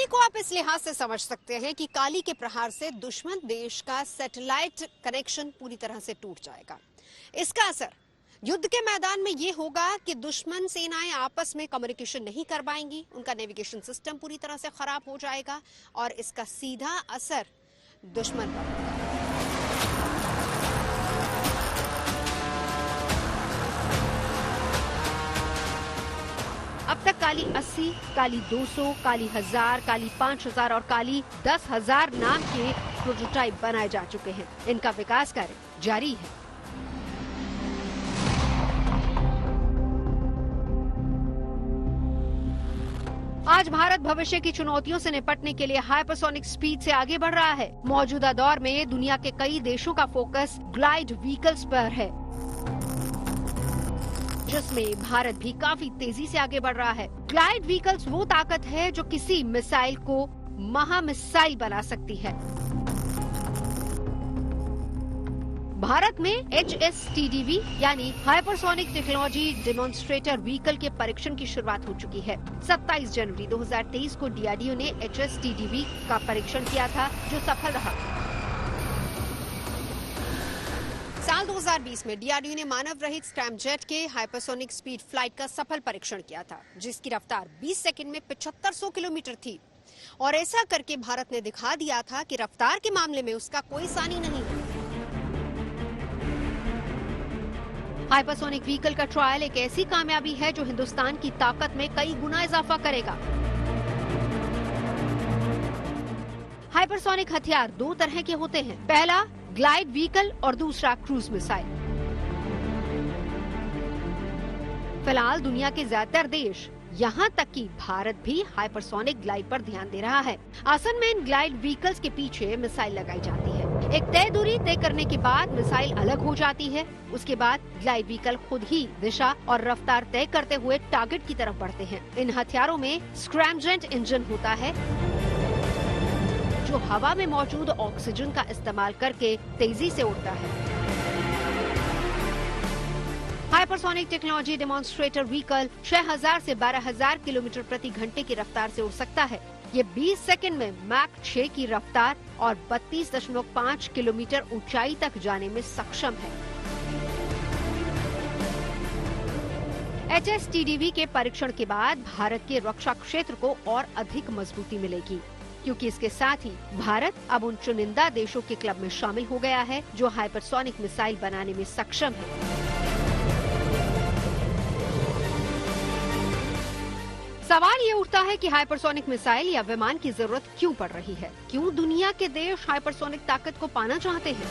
को आप इस लिहाज से समझ सकते हैं कि काली के प्रहार से दुश्मन देश का सैटेलाइट कनेक्शन पूरी तरह से टूट जाएगा। इसका असर युद्ध के मैदान में ये होगा कि दुश्मन सेनाएं आपस में कम्युनिकेशन नहीं कर पाएंगी, उनका नेविगेशन सिस्टम पूरी तरह से खराब हो जाएगा और इसका सीधा असर दुश्मन पर होगा। अब तक काली 80, काली 200, काली 1000, काली 5000 और काली 10,000 नाम के प्रोटोटाइप बनाए जा चुके हैं। इनका विकास कार्य जारी है। आज भारत भविष्य की चुनौतियों से निपटने के लिए हाइपरसोनिक स्पीड से आगे बढ़ रहा है। मौजूदा दौर में दुनिया के कई देशों का फोकस ग्लाइड व्हीकल्स पर है, जिसमें भारत भी काफी तेजी से आगे बढ़ रहा है। ग्लाइड व्हीकल्स वो ताकत है जो किसी मिसाइल को महामिसाइल बना सकती है। भारत में HSTDV यानी हाइपरसोनिक टेक्नोलॉजी डेमोन्स्ट्रेटर व्हीकल के परीक्षण की शुरुआत हो चुकी है। 27 जनवरी 2023 को DRDO ने HSTDV का परीक्षण किया था, जो सफल रहा। साल 2020 में DRDO ने मानव रहित स्क्रैमजेट के हाइपरसोनिक स्पीड फ्लाइट का सफल परीक्षण किया था, जिसकी रफ्तार 20 सेकंड में 7500 किलोमीटर थी। और ऐसा करके भारत ने दिखा दिया था कि रफ्तार के मामले में उसका कोई सानी नहीं है। हाइपरसोनिक व्हीकल का ट्रायल एक ऐसी कामयाबी है जो हिंदुस्तान की ताकत में कई गुना इजाफा करेगा। हाइपरसोनिक हथियार दो तरह के होते हैं, पहला ग्लाइड व्हीकल और दूसरा क्रूज मिसाइल। फिलहाल दुनिया के ज्यादातर देश, यहाँ तक कि भारत भी हाइपरसोनिक ग्लाइड पर ध्यान दे रहा है। असल में इन ग्लाइड व्हीकल्स के पीछे मिसाइल लगाई जाती है। एक तय दूरी तय करने के बाद मिसाइल अलग हो जाती है। उसके बाद ग्लाइड व्हीकल खुद ही दिशा और रफ्तार तय करते हुए टारगेट की तरफ बढ़ते हैं। इन हथियारों में स्क्रैमजेट इंजन होता है, जो हवा में मौजूद ऑक्सीजन का इस्तेमाल करके तेजी से उड़ता है। हाइपरसोनिक टेक्नोलॉजी डेमोन्स्ट्रेटर व्हीकल 6000 से 12000 किलोमीटर प्रति घंटे की रफ्तार से उड़ सकता है। ये 20 सेकंड में मैक 6 की रफ्तार और 32.5 किलोमीटर ऊंचाई तक जाने में सक्षम है। HSTDV के परीक्षण के बाद भारत के रक्षा क्षेत्र को और अधिक मजबूती मिलेगी, क्योंकि इसके साथ ही भारत अब उन चुनिंदा देशों के क्लब में शामिल हो गया है जो हाइपरसोनिक मिसाइल बनाने में सक्षम है। सवाल ये उठता है कि हाइपरसोनिक मिसाइल या विमान की जरूरत क्यों पड़ रही है? क्यों दुनिया के देश हाइपरसोनिक ताकत को पाना चाहते हैं?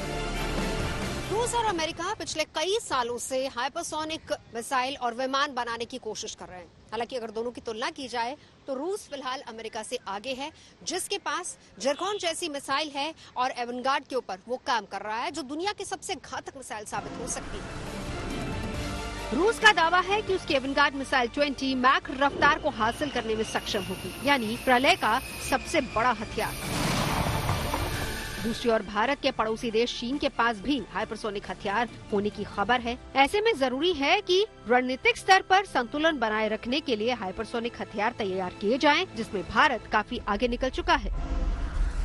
रूस और अमेरिका पिछले कई सालों से हाइपरसोनिक मिसाइल और विमान बनाने की कोशिश कर रहे हैं। हालांकि अगर दोनों की तुलना की जाए तो रूस फिलहाल अमेरिका से आगे है, जिसके पास जिरकॉन जैसी मिसाइल है और एवनगार्ड के ऊपर वो काम कर रहा है, जो दुनिया की सबसे घातक मिसाइल साबित हो सकती है। रूस का दावा है कि उसकी एवनगार्ड मिसाइल 20 मैक रफ्तार को हासिल करने में सक्षम होगी, यानी प्रलय का सबसे बड़ा हथियार। दूसरी ओर भारत के पड़ोसी देश चीन के पास भी हाइपरसोनिक हथियार होने की खबर है। ऐसे में जरूरी है कि रणनीतिक स्तर पर संतुलन बनाए रखने के लिए हाइपरसोनिक हथियार तैयार किए जाएं, जिसमें भारत काफी आगे निकल चुका है।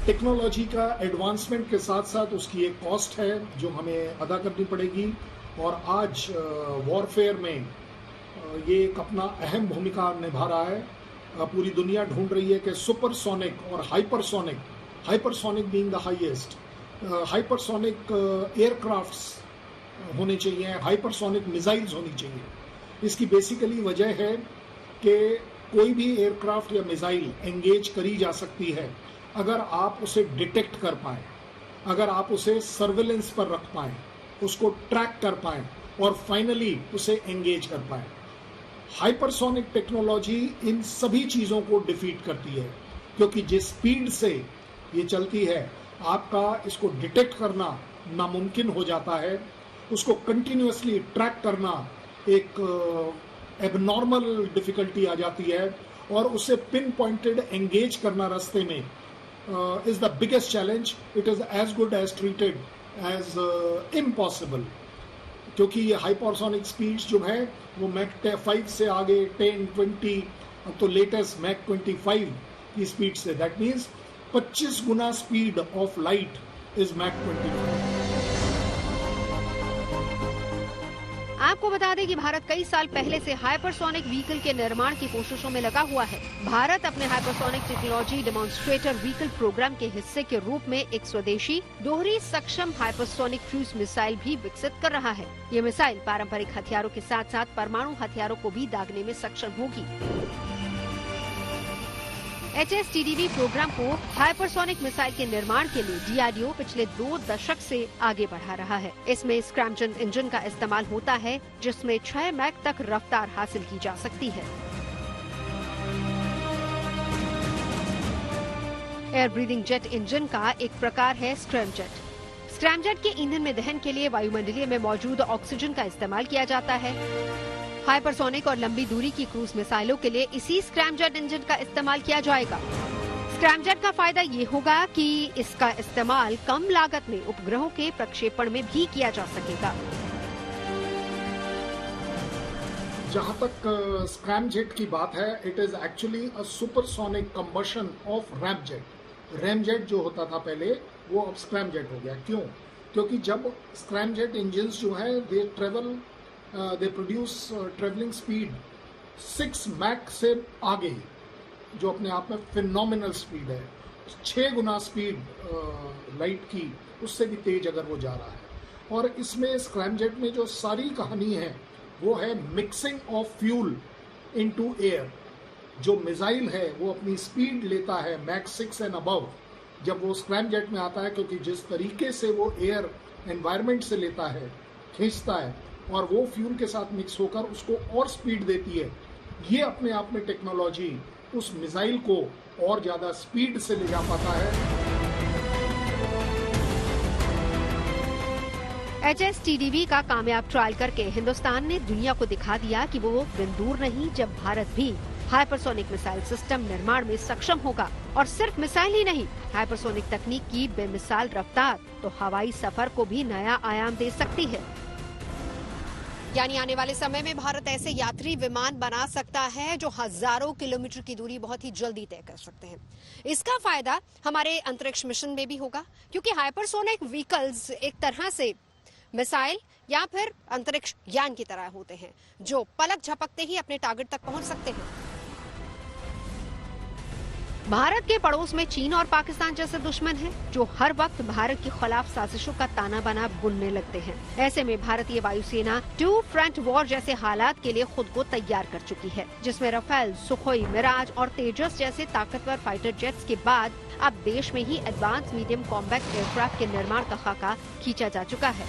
टेक्नोलॉजी का एडवांसमेंट के साथ साथ उसकी एक कॉस्ट है जो हमें अदा करनी पड़ेगी, और आज वॉरफेयर में ये एक अपना अहम भूमिका निभा रहा है। पूरी दुनिया ढूंढ रही है कि सुपरसोनिक और hypersonic being the highest, hypersonic aircrafts होने चाहिए, हाइपरसोनिक मिसाइल्स होनी चाहिए। इसकी बेसिकली वजह है कि कोई भी एयरक्राफ्ट या मिसाइल एंगेज करी जा सकती है अगर आप उसे डिटेक्ट कर पाए, अगर आप उसे सर्विलेंस पर रख पाए, उसको ट्रैक कर पाए और फाइनली उसे एंगेज कर पाए। हाइपरसोनिक टेक्नोलॉजी इन सभी चीजों को डिफीट करती है, क्योंकि जिस स्पीड से ये चलती है आपका इसको डिटेक्ट करना नामुमकिन हो जाता है, उसको कंटिन्यूअसली ट्रैक करना एक एबनॉर्मल डिफिकल्टी आ जाती है, और उसे पिन पॉइंटेड एंगेज करना रास्ते में is the biggest challenge. It is as good as treated as impossible. क्योंकि ये हाइपरसोनिक स्पीड्स जो है वो मैक 5 से आगे 10, 20, अब तो लेटेस्ट मैक 25 की स्पीड से। दैट मीन्स 25 गुना speed of light is Mach 25। आपको बता दें कि भारत कई साल पहले से हाइपरसोनिक व्हीकल के निर्माण की कोशिशों में लगा हुआ है। भारत अपने hypersonic technology demonstrator vehicle programme के हिस्से के रूप में एक स्वदेशी दोहरी सक्षम हाइपरसोनिक क्रूज मिसाइल भी विकसित कर रहा है। ये मिसाइल पारंपरिक हथियारों के साथ साथ परमाणु हथियारों को भी दागने में सक्षम होगी। HSTDV प्रोग्राम को हाइपरसोनिक मिसाइल के निर्माण के लिए DRDO पिछले 2 दशक से आगे बढ़ा रहा है। इसमें स्क्रैमजेट इंजन का इस्तेमाल होता है, जिसमें 6 मैक तक रफ्तार हासिल की जा सकती है। एयर ब्रीदिंग जेट इंजन का एक प्रकार है स्क्रैमजेट। स्क्रैमजेट के ईंधन में दहन के लिए वायुमंडलीय में मौजूद ऑक्सीजन का इस्तेमाल किया जाता है। हाइपरसोनिक और लंबी दूरी की क्रूज मिसाइलों के लिए इसी स्क्रैमजेट इंजन का इस्तेमाल किया जाएगा। स्क्रैमजेट का फायदा ये होगा कि इसका इस्तेमाल कम लागत में उपग्रहों के प्रक्षेपण में भी किया जा सकेगा। जहां तक स्क्रैमजेट की बात है, it is actually a supersonic combustion of ramjet. Ramjet जो होता था पहले, वो अब स्क्रैमजेट हो गया। क्यों? क्योंकि जब स्क्रैमजेट इंजन्स जो है they produce travelling speed 6 Mach से आगे, जो अपने आप में फिनोमिनल स्पीड है। 6 गुना स्पीड लाइट की उससे भी तेज अगर वो जा रहा है। और इसमें स्क्रैमजेट में जो सारी कहानी है वो है mixing of fuel into air. जो मिसाइल है वो अपनी स्पीड लेता है मैक 6 एंड अबव जब वो स्क्रैमजेट में आता है, क्योंकि जिस तरीके से वो एयर एनवायरनमेंट से लेता है, खींचता है, और वो फ्यूल के साथ मिक्स होकर उसको और स्पीड देती है। ये अपने आप में टेक्नोलॉजी उस मिसाइल को और ज्यादा स्पीड से ले जा पाता है। HSTDV का कामयाब ट्रायल करके हिंदुस्तान ने दुनिया को दिखा दिया कि वो दिन दूर नहीं जब भारत भी हाइपरसोनिक मिसाइल सिस्टम निर्माण में सक्षम होगा। और सिर्फ मिसाइल ही नहीं, हाइपरसोनिक तकनीक की बेमिसाल रफ्तार तो हवाई सफर को भी नया आयाम दे सकती है। यानी आने वाले समय में भारत ऐसे यात्री विमान बना सकता है जो हजारों किलोमीटर की दूरी बहुत ही जल्दी तय कर सकते हैं। इसका फायदा हमारे अंतरिक्ष मिशन में भी होगा, क्योंकि हाइपरसोनिक व्हीकल्स एक तरह से मिसाइल या फिर अंतरिक्ष यान की तरह होते हैं, जो पलक झपकते ही अपने टारगेट तक पहुंच सकते हैं। भारत के पड़ोस में चीन और पाकिस्तान जैसे दुश्मन हैं, जो हर वक्त भारत के खिलाफ साजिशों का ताना बाना बुनने लगते हैं। ऐसे में भारतीय वायुसेना 2 फ्रंट वॉर जैसे हालात के लिए खुद को तैयार कर चुकी है, जिसमें राफेल, सुखोई, मिराज और तेजस जैसे ताकतवर फाइटर जेट्स के बाद अब देश में ही एडवांस मीडियम कॉम्बैट एयरक्राफ्ट के निर्माण का खाका खींचा जा चुका है।